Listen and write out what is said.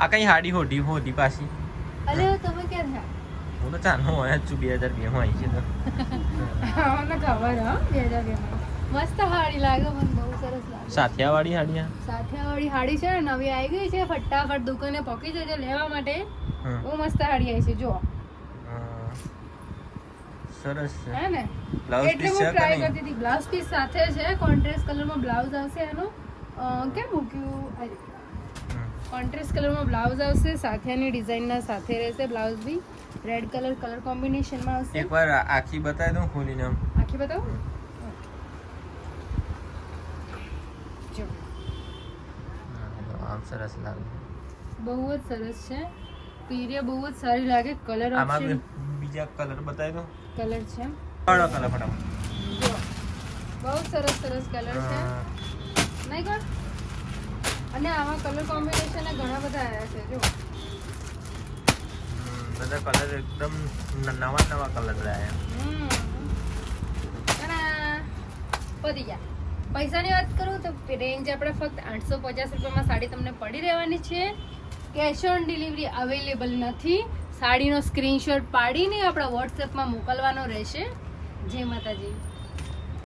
આ કઈ હાડી હોડી પાછી અલે તમે ક્યાં થયા? હું તો ચાનો હોય જ છું 2002 માં આવી છે તો મને ખબર હા 2002 માં મસ્ત હાડી લાગે મને બહુ સરસ લાગે સાથિયાવાળી હાડી સાથિયાવાળી હાડી છે ને નવી આવી ગઈ છે ફટાફટ દુકાને પહોંચી જજો લેવા માટે બહુ મસ્ત હાડી આવી છે જો સરસ છે હે ને બ્લાઉઝ એટલે પીસ હું છે કે ટ્રાય નહીં કરતી હતી બ્લાઉઝ પીસ સાથે છે કોન્ટ્રાસ્ટ કલરમાં બ્લાઉઝ આવશે એનું કેમ મૂક્યું કોન્ટ્રાસ્ટ કલરમાં બ્લાઉઝ આવશે સાથેની ડિઝાઇનના સાથે રહેશે બ્લાઉઝ બી રેડ કલર કોમ્બિનેશનમાં આવશે એકવાર આખી બતાવી દઉં ખોલીને આમ આખી બતાવો જો આમ સરસ લાગે બહુ જ સરસ છે પીરિયા બહુ જ સારી લાગે કલર આમાં ઓપ્શન બીજા કલર બતાવી દઉં કલર છે કયો કલર ફટાફટ જો બહુ સરસ કલર છે નહીં કોણ અને આમાં કલર કોમ્બિનેશન ઘણા બધા આવ્યા છે જો બધા કલર એકદમ નવા કલર આવ્યા પતી ગયા પૈસાની વાત કરું તો રેન્જ આપણે ફક્ત 850 રૂપિયામાં સાડી તમને પડી રહેવાની છે કેશ ઓન ડિલિવરી અવેલેબલ નથી સાડીનો સ્ક્રીનશોટ પાડીને આપણા વોટ્સએપમાં મોકલવાનો રહેશે જય માતાજી